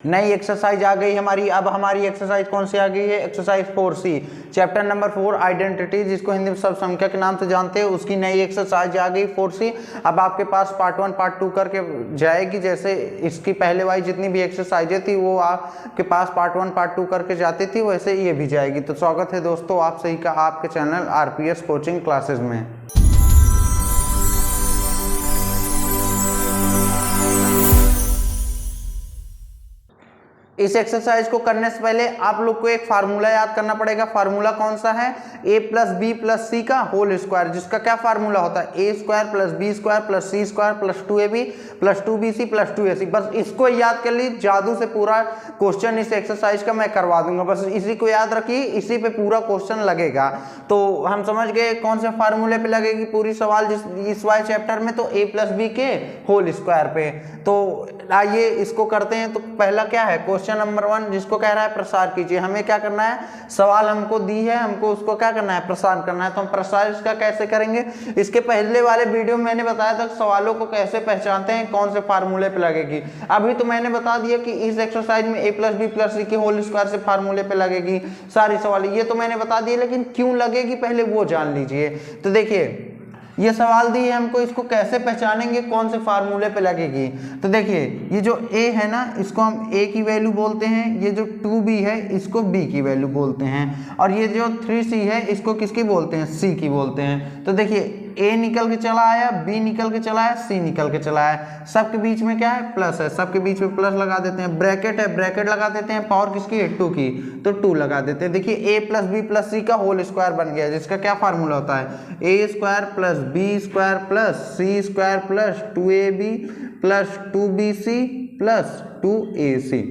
नई एक्सरसाइज आ गई हमारी। अब हमारी एक्सरसाइज कौन सी आ गई है? Exercise 4C chapter number 4 identity, जिसको हिंदी में सब संख्या के नाम से जानते हैं, उसकी नई एक्सरसाइज आ गई 4C। अब आपके पास पार्ट 1 पार्ट 2 करके जाएगी। जैसे इसकी पहले वाली जितनी भी एक्सरसाइजें थी वो आपके पास पार्ट 1 पार्ट 2 करके जाती थी, वैसे ये भी जाएगी। तो स्वागत है दोस्तों आप सही का आपके चैनल RPS कोचिंग क्लासेस में। इस एक्सरसाइज को करने से पहले आप लोग को एक फार्मूला याद करना पड़ेगा। फार्मूला कौन सा है? a plus B plus C का होल स्क्वायर, जिसका क्या फार्मूला होता है? a square plus B square plus C square plus 2ab plus 2bc plus 2ac। बस इसको याद कर ली, जादू से पूरा क्वेश्चन इस एक्सरसाइज का मैं करवा दूंगा। बस इसी को याद रखिए, इसी पे पूरा क्वेश्चन लगेगा। तो हम समझ गए कौन से फार्मूले पे लगेगी पूरी सवाल इस वाले चैप्टर में, तो a प्लस बी के होल स्क्वायर पे। तो आइए इसको करते हैं। तो पहला क्या है? क्वेश्चन नंबर 1 जिसको कह रहा है प्रसार कीजिए। हमें क्या करना है? सवाल हमको दी है, हमको उसको क्या करना है? प्रसार करना है। तो हम प्रसार इसका कैसे करेंगे? इसके पहले वाले वीडियो में मैंने बताया था सवालों को कैसे पहचानते हैं, कौन से फार्मूले पे लगेगी। अभी तो मैंने बता दिया कि इस एक्सरसाइज में a plus B plus c के होल स्क्वायर से फार्मूले पे लगेगी सारी सवाल, ये तो मैंने बता दिया, लेकिन क्यों लगेगी पहले वो जान लीजिए। तो देखिए ये सवाल दी है हमको, इसको कैसे पहचानेंगे कौन से फार्मूले पे लगेगी। तो देखिए ये जो a है ना, इसको हम a की वैल्यू बोलते हैं, ये जो 2b है इसको b की वैल्यू बोलते हैं, और ये जो 3c है इसको किसकी बोलते हैं? c की बोलते हैं। तो देखिए a निकल के चला आया, b निकल के चला आया, c निकल के चला आया, सबके बीच में क्या है? प्लस है, सबके बीच में प्लस लगा देते हैं। ब्रैकेट है, ब्रैकेट लगा देते हैं, पावर किसकी है? 2 की, तो 2 लगा देते हैं। देखिए a plus B plus C का होल स्क्वायर बन गया, जिसका क्या फार्मूला होता है? a square plus B square plus C square plus 2ab plus 2bc plus 2ac।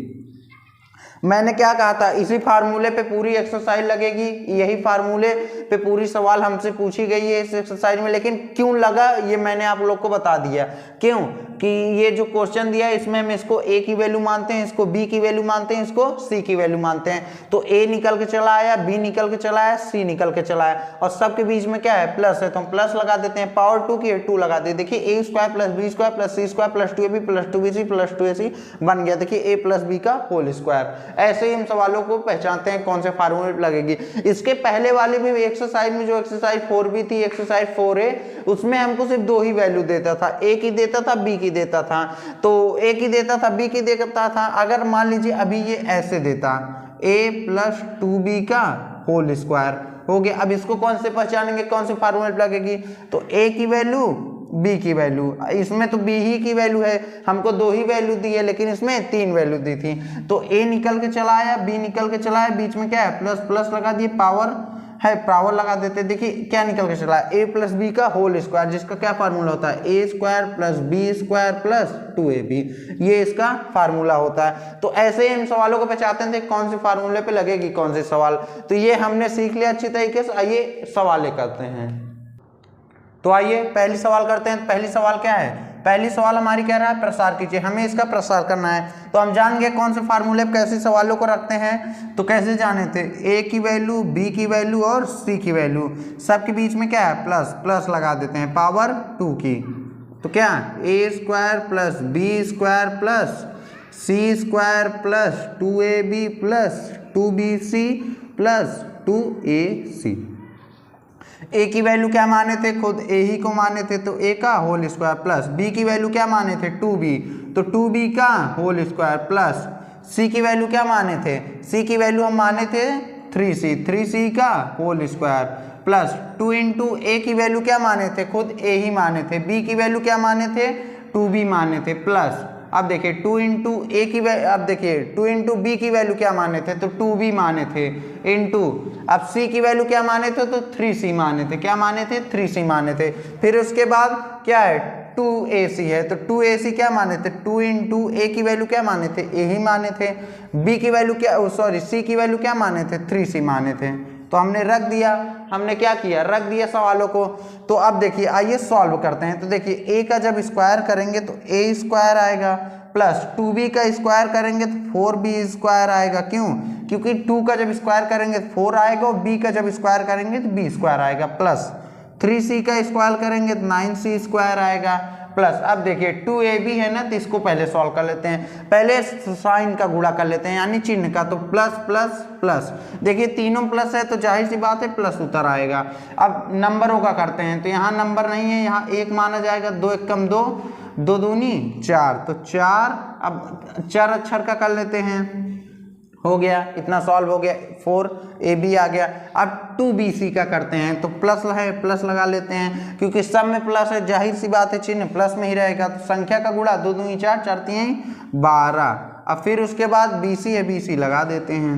मैंने क्या कहा था? इसी फार्मूले पे पूरी एक्सरसाइज लगेगी, यही फार्मूले पे पूरी सवाल हमसे पूछी गई है इस एक्सरसाइज में। लेकिन क्यों लगा ये मैंने आप लोग को बता दिया। क्यों कि ये जो क्वेश्चन दिया है इसमें हम इसको a की वैल्यू मानते हैं, इसको b की वैल्यू मानते हैं, इसको c की वैल्यू मानते हैं। तो a निकल के चला आया, b निकल के चला आया, c निकल के चला आया, और सबके बीच में क्या है? प्लस है, तो हम प्लस लगा देते हैं। पावर 2 की है, 2 लगा देते। देखिए a square plus B square plus C square plus 2ab plus 2bc plus 2ac बन गया। देखिए a प्लस बी का होल स्क्वायर। ऐसे ही हम सवालों को पहचानते हैं कौन से फार्मूले पे लगेगी। इसके पहले वाली भी एक्सरसाइज में जो एक्सरसाइज 4b थी, एक्सरसाइज 4a, उसमें हमको सिर्फ 2 ही वैल्यू देता था, a की देता था, b की देता था। तो a की देता था, b की देता था। अगर मान लीजिए अभी ये ऐसे देता a प्लस 2b का होल स्क्वायर हो गया। अब इसको कौन से पहचानेंगे, कौन से फार्मूले पे लगेगी? तो a की वैल्यू, b की वैल्यू, इसमें तो b ही की वैल्यू है, हमको 2 ही वैल्यू दी है, लेकिन इसमें 3 वैल्यू दी थी। तो a निकल के चला आया, b निकल के चला आया, बीच में क्या है? प्लस प्लस लगा दिए, पावर है, पावर लगा देते। देखिए क्या निकल के चला है? a प्लस बी का होल स्क्वायर, जिसका क्या फार्मूला होता है? a square plus B square plus 2ab, ये इसका फार्मूला होता है। तो ऐसे ही हम सवालों को पहचानते थे कौन से फार्मूले पे लगेगी कौन से सवाल। तो ये हमने सीख लिया अच्छी तरीके से। आइए सवाल करते हैं। तो आइए पहली सवाल करते हैं। पहली सवाल क्या है? पहली सवाल हमारी कह रहा है प्रसार कीजिए, हमें इसका प्रसार करना है। तो हम जान गए कौन से फार्मूले पे कैसे सवालों को रखते हैं। तो कैसे जाने थे? a की वैल्यू, b की वैल्यू और c की वैल्यू, सबके बीच में क्या है? प्लस, प्लस लगा देते हैं, पावर 2 की। तो क्या? a square plus B square plus C square plus 2ab plus 2bc plus 2ac। a की वैल्यू क्या माने थे? खुद a ही को माने थे, तो a का होल स्क्वायर प्लस b की वैल्यू क्या माने थे? 2b, तो 2b का होल स्क्वायर प्लस c की वैल्यू क्या माने थे? c की वैल्यू हम माने थे 3c, 3c का whole square plus 2 into a की वैल्यू क्या माने थे? खुद a ही माने थे। b की वैल्यू क्या माने थे? 2b माने थे प्लस, अब देखिए 2 इंटू ए की वैल्यू, अब देखिए 2 इंटू बी की वैल्यू क्या माने थे? तो 2b माने थे, इंटू अब c की वैल्यू क्या माने थे? तो 3c माने थे। क्या माने थे? 3c माने थे। फिर उसके बाद क्या है? 2ac है, तो 2ac क्या माने थे? 2 इंटू ए की वैल्यू क्या माने थे? a ही माने थे। b की वैल्यू क्या, सॉरी c की वैल्यू क्या माने थे? 3c माने थे। तो हमने रख दिया, हमने क्या किया? रख दिया सवालों को। तो अब देखिए आइए सॉल्व करते हैं। तो देखिए a का जब स्क्वायर करेंगे तो a स्क्वायर आएगा, प्लस 2b का स्क्वायर करेंगे तो 4b स्क्वायर आएगा। क्यों? क्योंकि 2 का जब स्क्वायर करेंगे तो 4 आएगा, और b का जब स्क्वायर करेंगे तो b स्क्वायर आएगा, प्लस 3c का स्क्वायर करेंगे तो 9c स्क्वायर आएगा, प्लस। अब देखिए 2ab है ना, तो इसको पहले सॉल्व कर लेते हैं, पहले साइन का गुणा कर लेते हैं यानी चिन्ह का, तो प्लस प्लस प्लस। देखिए तीनों प्लस है तो जाहिर सी बात है प्लस उतर आएगा। अब नंबरों का करते हैं, तो यहाँ नंबर नहीं है, यहाँ 1 माना जाएगा, 2 1 कम 2, 2 दूनी 4, तो 4। अब 4 अक्षर का कर लेते हैं, हो गया, इतना सॉल्व हो गया, 4ab आ गया। अब 2bc का करते हैं, तो प्लस है, प्लस लगा लेते हैं, क्योंकि सब में प्लस है, जाहिर सी बात है चिन्ह प्लस में ही रहेगा। तो संख्या का गुणा 2 दूनी 4, 4 3 12। अब फिर उसके बाद bc है, bc लगा देते हैं,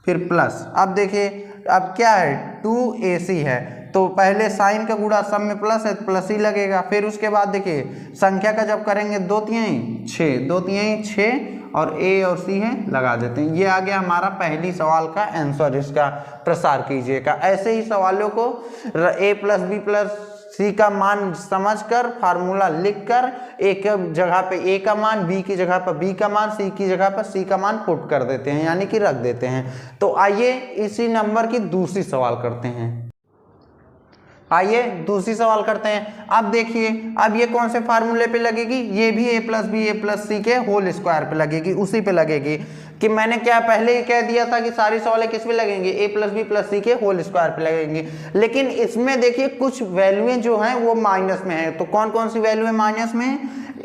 फिर प्लस। अब देखिए अब क्या है, 2ac है, तो पहले साइन का गुणा सब में प्लस है, प्लस ही लगेगा। फिर उसके बाद देखिए संख्या का जब करेंगे 2 3 6, 2 3 6 और a और c है, लगा देते हैं। ये आ गया हमारा पहली सवाल का आंसर, इसका प्रसार कीजिएगा। ऐसे ही सवालों को a plus B plus C का मान समझकर फार्मूला लिखकर एक जगह पे a का मान, b की जगह पर b का मान, c की जगह पर c का मान पुट कर देते हैं, यानी कि रख देते हैं। तो आइए इसी नंबर की दूसरी सवाल करते हैं। आइए दूसरी सवाल करते हैं। अब देखिए अब ये कौन से फार्मूले पे लगेगी, ये भी a plus b a plus c के होल स्क्वायर पे लगेगी, उसी पे लगेगी। कि मैंने क्या पहले ही कह दिया था कि सारी सवालें किस पे लगेंगे, a plus B plus c के होल स्क्वायर पे लगेंगी। लेकिन इसमें देखिए कुछ वैल्यूएं जो हैं वो माइनस में है। तो कौन कौन सी वैल्यू है माइनस में,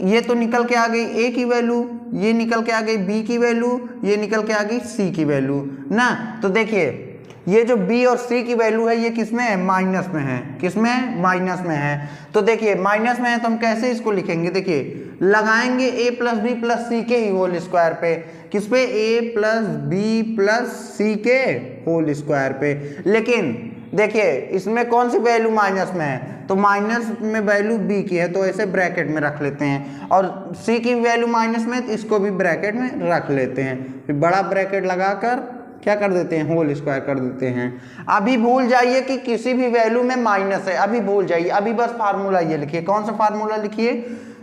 ये तो निकल के आ गई a की वैल्यू, ये निकल के आ गई b की वैल्यू, ये निकल के आ गई c की वैल्यू ना। तो देखिए ये जो b और c की वैल्यू है ये किसमें है, माइनस में है। किसमें, माइनस में है। तो देखिए माइनस में है तो हम कैसे इसको लिखेंगे, देखिए लगाएंगे a plus B plus c के ही होल स्क्वायर पे। किस पे, a plus B plus c के होल स्क्वायर पे। लेकिन देखिए इसमें कौन सी वैल्यू माइनस में है, तो माइनस में वैल्यू b की है, तो ऐसे ब्रैकेट में रख लेते हैं। और c की वैल्यू माइनस में, तो इसको भी ब्रैकेट में रख लेते हैं। फिर बड़ा ब्रैकेट लगाकर क्या कर देते हैं, होल स्क्वायर कर देते हैं। अभी भूल जाइए कि किसी भी वैल्यू में माइनस है, अभी भूल जाइए। अभी बस फार्मूला ये लिखिए, कौन सा फार्मूला लिखिए,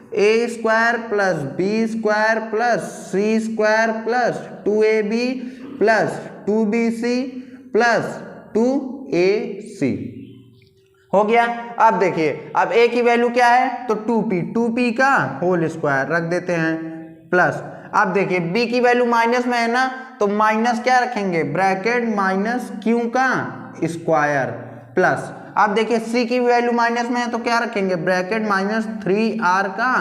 a square plus B square plus C square plus 2ab plus 2bc plus 2ac हो गया। अब देखिए अब a की वैल्यू क्या है, तो 2p का होल स्क्वायर रख देते हैं प्लस। अब देखिए b की वैल्यू माइनस में है ना, तो माइनस क्या रखेंगे, ब्रैकेट माइनस q का स्क्वायर प्लस। अब देखिए c की वैल्यू माइनस में है तो क्या रखेंगे, ब्रैकेट माइनस 3r का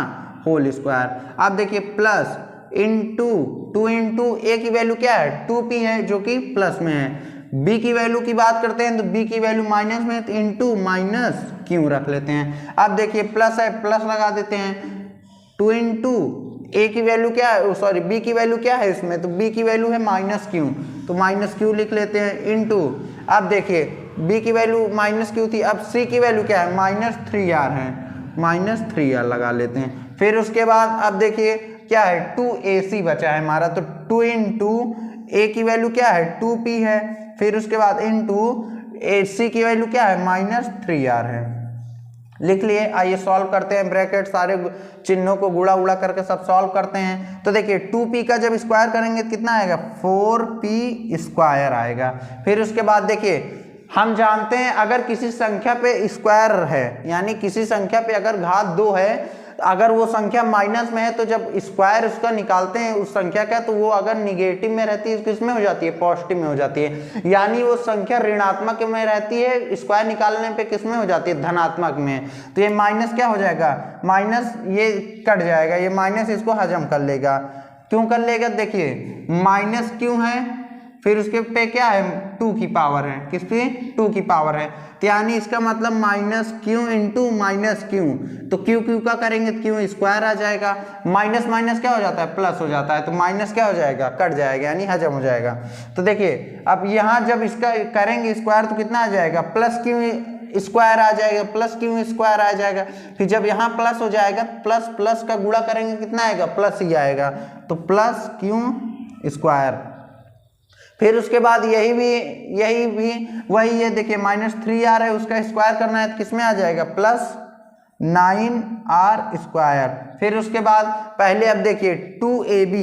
होल स्क्वायर। अब देखिए प्लस इंटू 2 इंटू a की वैल्यू क्या है, 2p है जो कि प्लस में है। b की वैल्यू की बात करते हैं तो b की वैल्यू माइनस में है, तो इंटू माइनस q रख लेते हैं। अब देखिए प्लस है, प्लस लगा देते हैं, 2 इंटू a की वैल्यू क्या है, सॉरी b की वैल्यू क्या है इसमें, तो b की वैल्यू है माइनस q, तो माइनस q लिख लेते हैं इंटू। अब देखिए b की वैल्यू माइनस q थी, अब c की वैल्यू क्या है, माइनस 3r है, माइनस 3r लगा लेते हैं। फिर उसके बाद अब देखिए क्या है, 2ac बचा है हमारा, तो 2 इंटू a की वैल्यू क्या है, 2p है, फिर उसके बाद इंटू c की वैल्यू क्या है, माइनस 3r है, लिख लिए। आइए सॉल्व करते हैं, ब्रैकेट सारे चिन्हों को गुणा उड़ा करके सब सॉल्व करते हैं। तो देखिए 2p का जब स्क्वायर करेंगे तो कितना आएगा, 4p स्क्वायर आएगा। फिर उसके बाद देखिए हम जानते हैं अगर किसी संख्या पे स्क्वायर है, यानी किसी संख्या पे अगर घात 2 है, अगर वो संख्या माइनस में है तो जब स्क्वायर उसका निकालते हैं उस संख्या का, तो वो अगर निगेटिव में रहती है किस में हो जाती है, पॉजिटिव में हो जाती है। यानी वो संख्या ऋणात्मक में रहती है, स्क्वायर निकालने पे किस में हो जाती है, धनात्मक में। तो ये माइनस क्या हो जाएगा, माइनस ये कट जाएगा, ये माइनस इसको हजम कर लेगा। क्यों कर लेगा, देखिए माइनस क्यों है, फिर उसके पे क्या है, 2 की पावर है, किस पे, 2 की पावर है, तो यानी इसका मतलब minus Q into minus Q. तो क्यू क्यू का करेंगे तो क्यू स्क्वायर आ जाएगा, माइनस माइनस क्या हो जाता है, प्लस हो जाता है, तो माइनस क्या हो जाएगा, कट जाएगा, यानी हजम हो जाएगा। तो देखिए अब यहाँ जब इसका करेंगे स्क्वायर तो कितना आ जाएगा, प्लस क्यू स्क्वायर आ जाएगा, प्लस क्यू स्क्वायर आ जाएगा। फिर जब यहाँ प्लस हो जाएगा, प्लस प्लस का गुणा करेंगे कितना आएगा, प्लस ही आएगा, तो प्लस क्यू स्क्वायर। फिर उसके बाद यही भी वही है, देखिए माइनस 3r है, उसका स्क्वायर करना है तो किसमें आ जाएगा, प्लस 9r स्क्वायर। फिर उसके बाद पहले अब देखिए 2ab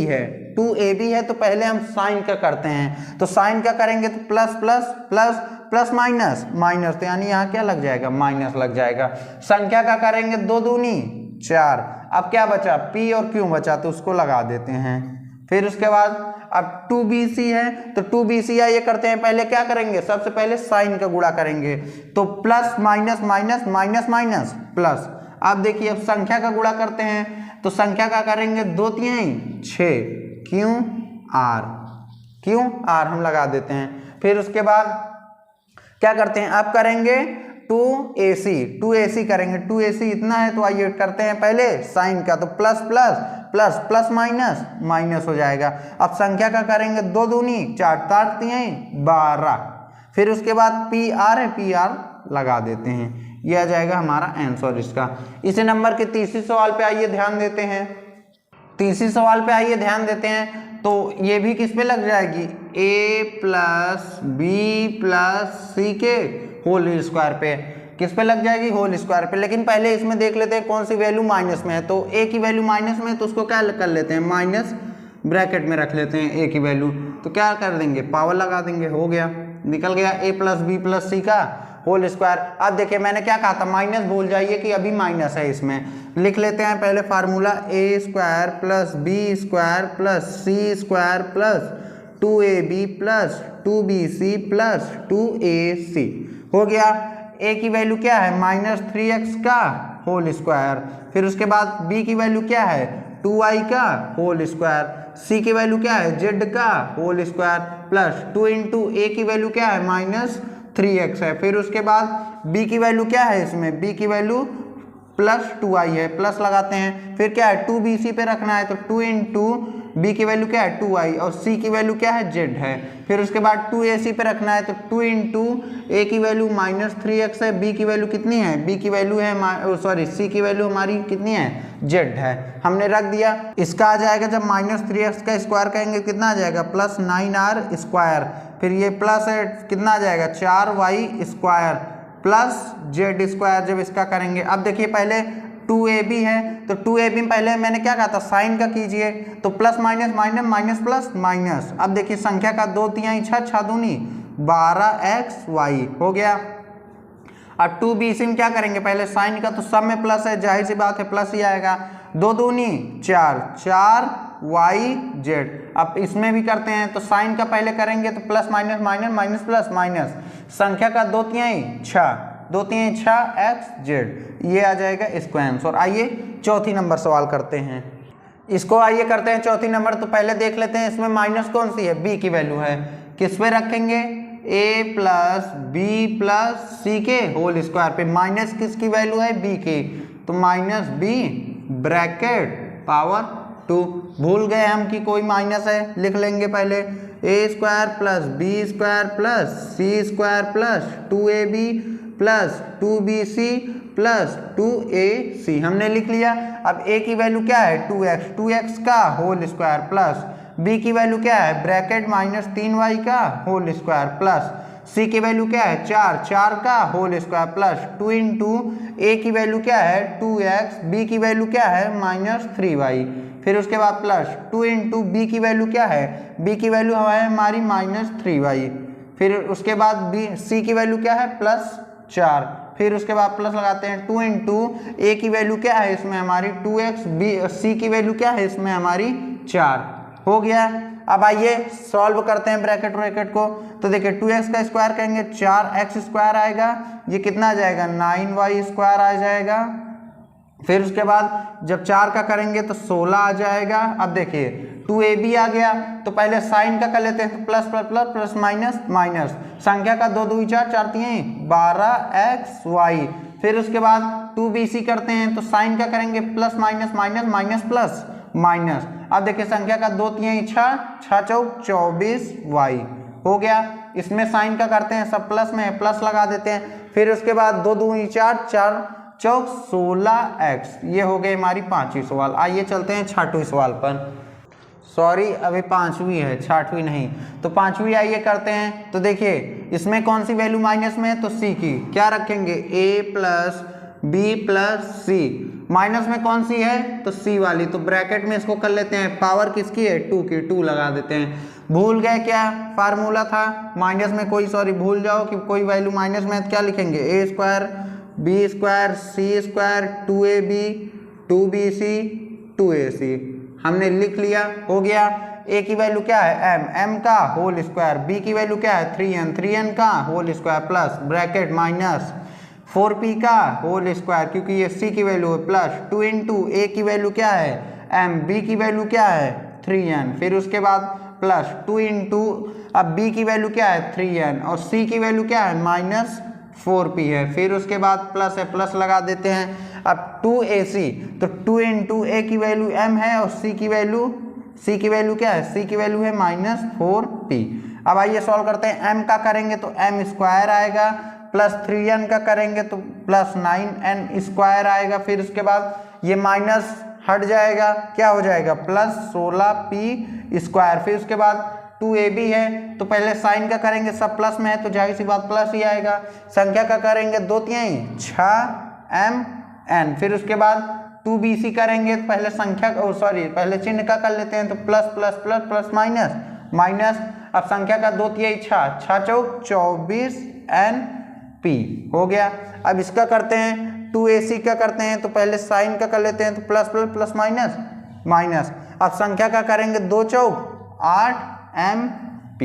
है तो पहले हम साइन का करते हैं, तो साइन का करेंगे तो plus plus plus plus minus minus, तो यानी यहाँ क्या लग जाएगा, माइनस लग जाएगा। संख्या का करेंगे 2 दूनी 4। अब क्या बचा, P और Q बचा तो उसको लगा देते हैं। फिर उसके बाद अब 2BC है तो 2BC ये करते हैं, पहले क्या करेंगे, सबसे पहले साइन का गुणा करेंगे तो plus minus minus minus minus plus. अब देखिए अब संख्या का गुणा करते हैं तो संख्या का करेंगे 2 3 6 क्यों आर हम लगा देते हैं। फिर उसके बाद क्या करते हैं, अब करेंगे 2AC करेंगे, 2AC इतना है तो आइए करते हैं पहले साइन का तो plus plus plus plus minus minus हो जाएगा। अब संख्या का करेंगे 2 दूनी 4 4 3 12। फिर उसके बाद PR है, PR लगा देते हैं, यह आ जाएगा हमारा आंसर इसका। इसी नंबर के तीसरे सवाल पे आइए ध्यान देते हैं। तीसरी सवाल पे आइए ध्यान देते हैं तो ये भी किस पे लग जाएगी, A plus B plus c के होल स्क्वायर पे, किस पे लग जाएगी, होल स्क्वायर पे। लेकिन पहले इसमें देख लेते हैं कौन सी वैल्यू माइनस में है, तो A की वैल्यू माइनस में है तो उसको क्या कर लेते हैं, माइनस ब्रैकेट में रख लेते हैं A की वैल्यू, तो क्या कर देंगे, पावर लगा देंगे, हो गया, निकल गया A plus B plus C का होल स्क्वायर। अब देखिए मैंने क्या कहा था, माइनस भूल जाइए कि अभी माइनस है, इसमें लिख लेते हैं पहले formula A square plus B square plus C square plus 2AB plus 2BC plus 2AC हो गया। A की वैल्यू क्या है, -3x का होल स्क्वायर। फिर उसके बाद B की वैल्यू क्या है, 2y का होल स्क्वायर। C की वैल्यू क्या है, z का whole square plus 2 into A की वैल्यू क्या है, -3x है। फिर उसके बाद B की वैल्यू क्या है, इसमें B की वैल्यू प्लस 2y है, प्लस लगाते हैं। फिर क्या है, 2BC पे रखना है तो 2 इंटू B की वैल्यू क्या है, 2y और C की वैल्यू क्या है, z है। फिर उसके बाद 2AC पे रखना है तो 2 इंटू A की वैल्यू -3x है, B की वैल्यू कितनी है, B की वैल्यू है C की वैल्यू हमारी कितनी है, z है, हमने रख दिया। इसका आ जाएगा जब -3x का स्क्वायर कहेंगे कितना आ जाएगा, प्लस 9r स्क्वायर। फिर ये प्लस है कितना आ जाएगा, 4y square plus z square जब इसका करेंगे। अब देखिए पहले 2AB है तो 2AB में पहले मैंने क्या कहा था, साइन का कीजिए तो plus minus minus minus plus minus. अब देखिए संख्या का 2 3 6 6 दूनी 12xy हो गया। अब 2BC में क्या करेंगे, पहले साइन का तो सब में प्लस है, जाहिर सी बात है प्लस ही आएगा, 2 दूनी 4 4yz। अब इसमें भी करते हैं तो साइन का पहले करेंगे तो plus minus minus minus plus minus, संख्या का 2 3 6 2 3 6 xz, ये आ जाएगा इसका आंसर। आइए चौथी नंबर सवाल करते हैं, इसको आइए करते हैं चौथी नंबर। तो पहले देख लेते हैं इसमें माइनस कौन सी है, b की वैल्यू है, किस पे रखेंगे, a plus B plus c के होल स्क्वायर पे। माइनस किसकी वैल्यू है, b की, तो -b ब्रैकेट पावर 2। भूल गए हम कि कोई माइनस है, लिख लेंगे पहले a square plus B square plus C square plus 2ab plus 2bc plus 2ac हमने लिख लिया। अब a की वैल्यू क्या है, 2x का होल स्क्वायर प्लस b की वैल्यू क्या है, ब्रैकेट -3y का होल स्क्वायर प्लस c की वैल्यू क्या है, 4 का whole square plus 2 into a की वैल्यू क्या है 2x, b की वैल्यू क्या है -3y। फिर उसके बाद प्लस 2 इंटू b की वैल्यू क्या है, b की वैल्यू है हमारी -3y। फिर उसके बाद c की वैल्यू क्या है, +4। फिर उसके बाद प्लस लगाते हैं 2 इंटू a की वैल्यू क्या है इसमें हमारी 2x, c की वैल्यू क्या है इसमें हमारी 4 हो गया। अब आइए सॉल्व करते हैं ब्रैकेट ब्रैकेट को। तो देखिए 2x का स्क्वायर करेंगे 4x स्क्वायर आएगा, ये कितना आ जाएगा 9y स्क्वायर आ जाएगा। फिर उसके बाद जब 4 का करेंगे तो 16 आ जाएगा। अब देखिए 2ab आ गया तो पहले साइन का कर लेते हैं तो plus plus plus plus minus minus, संख्या का 2 2 4 4 3 12xy। फिर उसके बाद 2bc करते हैं तो साइन का करेंगे plus minus minus minus plus minus. अब देखिए संख्या का 2 3 6 6 चौक 24y हो गया। इसमें साइन का करते हैं, सब प्लस में है, प्लस लगा देते हैं। फिर उसके बाद 2 2 4 4 चौक 16x, ये हो गई हमारी पांचवी सवाल। आइए चलते हैं छठवीं सवाल पर। सॉरी अभी पांचवी है, छठवीं नहीं। तो पांचवी आइए करते हैं। तो देखिए इसमें कौन सी वैल्यू माइनस में है, तो c की क्या रखेंगे, a plus B plus C. Minus में कौन सी है, तो c वाली, तो ब्रैकेट में इसको कर लेते हैं, पावर किसकी है 2 की, 2 लगा देते हैं। भूल गए क्या फार्मूला था माइनस में, कोई सॉरी भूल जाओ कि कोई वैल्यू माइनस में, क्या लिखेंगे a square B square C square 2ab 2bc 2ac हमने लिख लिया, हो गया। a की वैल्यू क्या है m का होल स्क्वायर, b की वैल्यू क्या है 3n का whole square plus bracket minus 4p का होल स्क्वायर, क्योंकि ये c की वैल्यू है, प्लस 2 इंटू a की वैल्यू क्या है m, b की वैल्यू क्या है 3n, फिर उसके बाद प्लस 2 इंटू, अब b की वैल्यू क्या है 3n और c की वैल्यू क्या है माइनस 4p है, फिर उसके बाद प्लस है, प्लस लगा देते हैं। अब 2ac तो 2 इंटू a की वैल्यू m है और c की वैल्यू क्या है, c की वैल्यू है माइनस 4p। अब आइए सॉल्व करते हैं, m का करेंगे तो m स्क्वायर आएगा, प्लस 3n का करेंगे तो प्लस 9n स्क्वायर आएगा, फिर उसके बाद ये माइनस हट जाएगा, क्या हो जाएगा प्लस 16p स्क्वायर, फिर उसके बाद 2ab है तो पहले साइन का करेंगे, सब प्लस में है तो जाहिर सी बात प्लस ही आएगा। संख्या का करेंगे 2 तिहाई 6mn, फिर उसके बाद 2bc करेंगे तो पहले संख्या पहले चिन्ह का कर लेते हैं तो plus plus plus plus minus minus, अब संख्या का 2 तिहाई 6 चौक 24np हो गया। अब इसका करते हैं 2ac का करते हैं तो पहले साइन का कर लेते हैं तो plus plus plus minus minus, अब संख्या का करेंगे 2 चौक 8mp,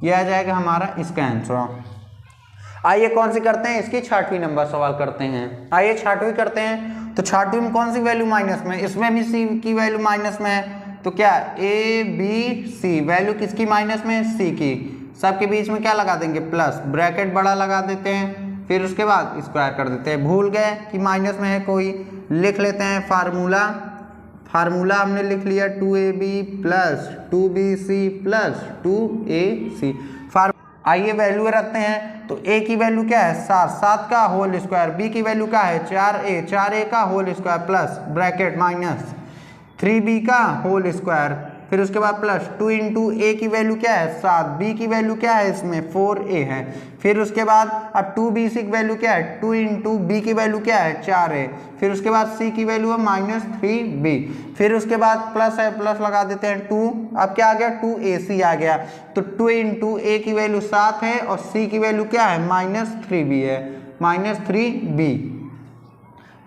यह आ जाएगा हमारा इसका आंसर। आइए कौन सी करते हैं, इसकी 6वीं नंबर सवाल करते हैं। आइए 6वीं करते हैं, तो 6वीं में कौन सी वैल्यू माइनस में, इसमें भी c की वैल्यू माइनस में है, तो क्या a b c वैल्यू किसकी माइनस में, c की, सबके बीच में क्या लगा देंगे प्लस, ब्रैकेट बड़ा लगा देते हैं, फिर उसके बाद स्क्वायर कर देते हैं। भूल गए कि माइनस में है कोई, लिख लेते हैं फार्मूला हमने लिख लिया 2ab plus 2bc plus 2ac। आइए वैल्यू रखते हैं, तो a की वैल्यू क्या है 7 का होल स्क्वायर, b की वैल्यू क्या है 4a का whole square plus bracket minus 3b का होल स्क्वायर, फिर उसके बाद प्लस 2 इंटू a की वैल्यू क्या है 7, b की वैल्यू क्या है इसमें 4a है, फिर उसके बाद अब 2bc की वैल्यू क्या है 2 इंटू b की वैल्यू क्या है 4a, फिर उसके बाद c की वैल्यू है माइनस 3b, फिर उसके बाद प्लस है, प्लस लगा देते हैं 2, अब क्या आ गया 2ac आ गया, तो 2 इंटू a की वैल्यू 7 है और c की वैल्यू क्या है माइनस 3b है,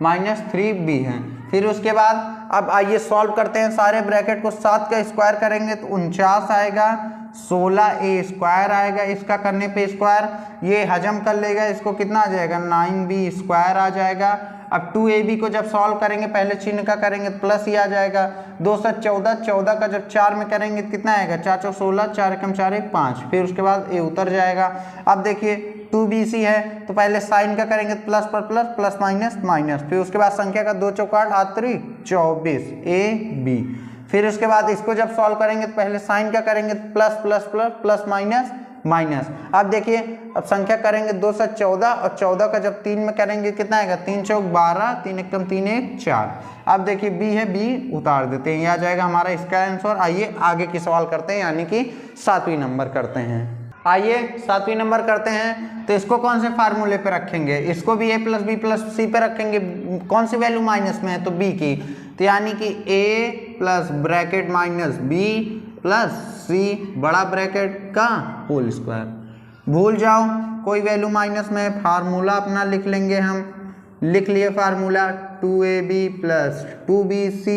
माइनस 3b है। फिर उसके बाद अब आइए सॉल्व करते हैं, सारे ब्रैकेट को 7 का स्क्वायर करेंगे तो 49 आएगा, 16a स्क्वायर आएगा, इसका करने पे स्क्वायर ये हजम कर लेगा, इसको कितना आ जाएगा 9b स्क्वायर आ जाएगा। अब 2ab को जब सॉल्व करेंगे पहले चिन्ह का करेंगे तो प्लस ही आ जाएगा, 214 का जब 4 में करेंगे तो कितना आएगा 4 चौक 16, 4 एकम 4 1 5, फिर उसके बाद a उतर जाएगा। अब देखिए 2bc है तो पहले साइन का करेंगे तो प्लस पर प्लस प्लस माइनस माइनस, फिर उसके बाद संख्या का 2 चौक 8 8 3 24 ab, फिर उसके बाद इसको जब सॉल्व करेंगे तो पहले साइन का करेंगे तो plus plus plus plus minus minus. अब देखिए अब संख्या करेंगे 2 से 14 और 14 का जब 3 में करेंगे कितना आएगा 3 चौक 12, 3 एकम 3 1 4। अब देखिए b है, b उतार देते हैं, ये आ जाएगा हमारा इसका आंसर। आइए आगे की सवाल करते हैं, यानी कि 7वीं नंबर करते हैं। आइए 7वीं नंबर करते हैं, तो इसको कौन से फार्मूले पे रखेंगे, इसको भी a प्लस बी प्लस सी पे रखेंगे, कौन सी वैल्यू माइनस में है तो b की, तो यानी कि a plus bracket minus b plus c बड़ा ब्रैकेट का होल स्क्वायर। भूल जाओ कोई वैल्यू माइनस में है, फार्मूला अपना लिख लेंगे, हम लिख लिए formula 2ab plus 2bc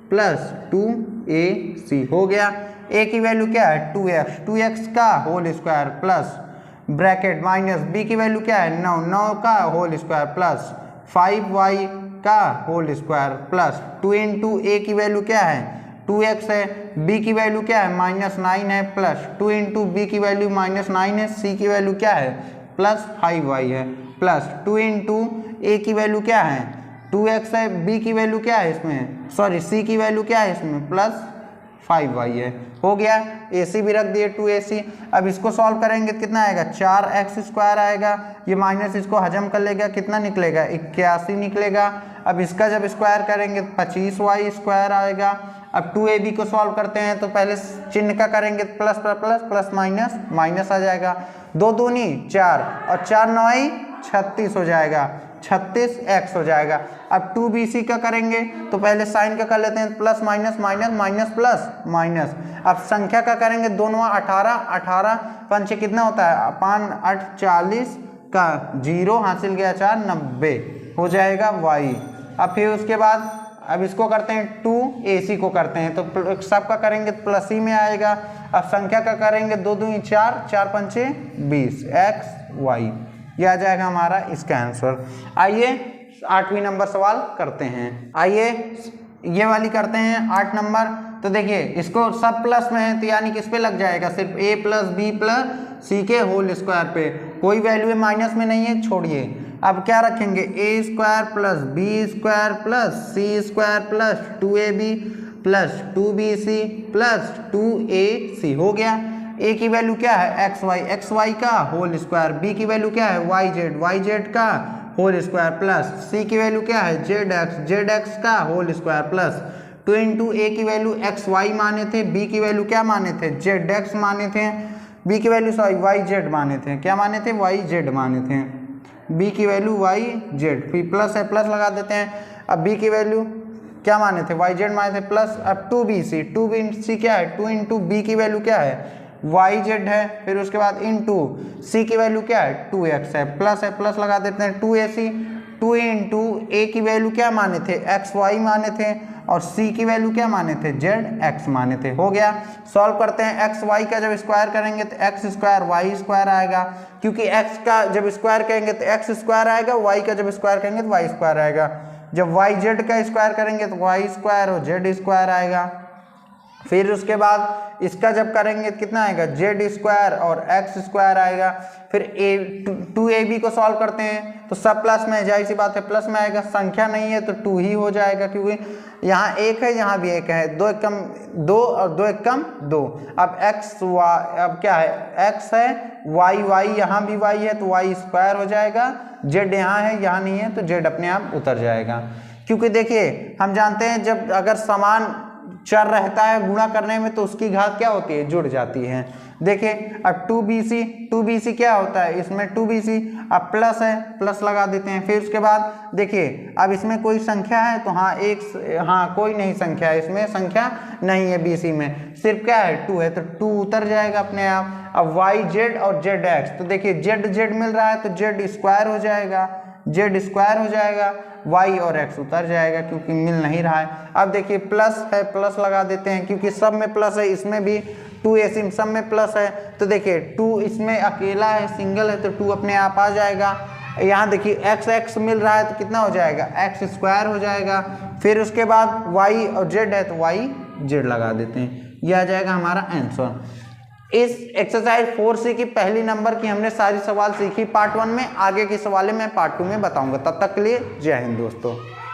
plus 2ac हो गया। a की वैल्यू क्या है 2x का whole square plus bracket minus b की वैल्यू क्या है 9 का होल स्क्वायर प्लस 5y का whole square plus 2 into a की वैल्यू क्या है 2x है, b की वैल्यू क्या है माइनस 9 है, प्लस 2 इंटू बी की वैल्यू माइनस 9 है, c की वैल्यू क्या है प्लस 5y है, प्लस 2 इंटू a की वैल्यू क्या है 2x है, b की वैल्यू क्या है इसमें c की वैल्यू क्या है इसमें प्लस 5y है। हो गया, ac भी रख दिए 2ac। अब इसको सॉल्व करेंगे तो कितना आएगा 4x स्क्वायर आएगा, ये माइनस इसको हजम कर लेगा, कितना निकलेगा 81 निकलेगा। अब इसका जब स्क्वायर करेंगे तो 25y स्क्वायर आएगा। अब 2ab को सॉल्व करते हैं तो पहले चिन्ह का करेंगे तो plus plus plus plus minus minus आ जाएगा, 2 दूनी 4 और 4 9 36 हो जाएगा, 36x हो जाएगा। अब 2bc का करेंगे तो पहले साइन का कर लेते हैं plus minus minus minus plus minus. अब संख्या का करेंगे दोनों 18 18 पंचे कितना होता है 5 8 40 का 0 हासिल गया 4 90 हो जाएगा y। अब फिर उसके बाद अब इसको करते हैं 2ac को करते हैं, तो सबका करेंगे तो प्लस ही में आएगा। अब संख्या का करेंगे 2 दूनी 4, 4 पंचे 20, x y, ये आ जाएगा हमारा इसका आंसर। आइए 8वीं नंबर सवाल करते हैं। आइए ये वाली करते हैं 8 नंबर। तो देखिए इसको सब प्लस में है तो यानी किस पे लग जाएगा, सिर्फ a plus B plus c के होल स्क्वायर पे, कोई वैल्यू माइनस में नहीं है, छोड़िए। अब क्या रखेंगे, a square plus B square plus C square plus 2ab plus 2bc plus 2ac हो गया। a की वैल्यू क्या है xy का होल स्क्वायर, b की वैल्यू क्या है yz का होल स्क्वायर प्लस c की वैल्यू क्या है zx का whole square plus 2 into a की वैल्यू xy माने थे, b की वैल्यू क्या माने थे zx माने थे, b की वैल्यू yz माने थे, क्या माने थे yz माने थे, b की वैल्यू yz, फिर प्लस है प्लस लगा देते हैं। अब b की वैल्यू क्या माने थे yz माने थे प्लस, अब 2bc क्या है 2 इंटू b की वैल्यू क्या है yz है, फिर उसके बाद इंटू c की वैल्यू क्या है 2x है, प्लस लगा देते हैं 2ac, 2 इंटू a की वैल्यू क्या माने थे xy माने थे और c की वैल्यू क्या माने थे zx माने थे। हो गया। सॉल्व करते हैं, xy का जब स्क्वायर करेंगे तो x स्क्वायर y स्क्वायर आएगा, क्योंकि x का जब स्क्वायर करेंगे तो x स्क्वायर आएगा, y का जब स्क्वायर करेंगे तो y स्क्वायर आएगा, जब yz का स्क्वायर करेंगे तो y स्क्वायर और z स्क्वायर आएगा। फिर उसके बाद इसका जब करेंगे तो कितना आएगा z स्क्वायर और x स्क्वायर आएगा। फिर 2ab को सॉल्व करते हैं तो सब प्लस में, जाहिर सी बात है प्लस में आएगा, संख्या नहीं है तो 2 ही हो जाएगा, क्योंकि यहाँ 1 है यहाँ भी 1 है, 2 1 कम 2 और 2 1 कम 2। अब x y, अब क्या है x है, y यहाँ भी y है तो y स्क्वायर हो जाएगा, z यहाँ है यहाँ नहीं है तो z अपने आप उतर जाएगा। क्योंकि देखिए हम जानते हैं जब अगर समान चर रहता है गुणा करने में तो उसकी घात क्या होती है, जुड़ जाती है। देखिए अब 2bc क्या होता है, इसमें 2bc, अब प्लस है प्लस लगा देते हैं। फिर उसके बाद देखिए अब इसमें कोई संख्या है तो हाँ कोई नहीं संख्या है, इसमें संख्या नहीं है bc में, सिर्फ क्या है 2 है तो 2 उतर जाएगा अपने आप। अब yz और zx, तो देखिए z मिल रहा है तो z स्क्वायर हो जाएगा, y और x उतर जाएगा क्योंकि मिल नहीं रहा है। अब देखिए प्लस है प्लस लगा देते हैं, क्योंकि सब में प्लस है, इसमें भी 2ac सब में प्लस है, तो देखिए 2 इसमें अकेला है सिंगल है तो 2 अपने आप आ जाएगा। यहाँ देखिए x मिल रहा है तो कितना हो जाएगा x स्क्वायर हो जाएगा। फिर उसके बाद y और z है तो yz लगा देते हैं, यह आ जाएगा हमारा आंसर। इस एक्सरसाइज 4C की पहली नंबर की हमने सारी सवाल सीखी पार्ट 1 में, आगे की सवालें मैं पार्ट 2 में बताऊंगा। तब तक के लिए जय हिंद दोस्तों।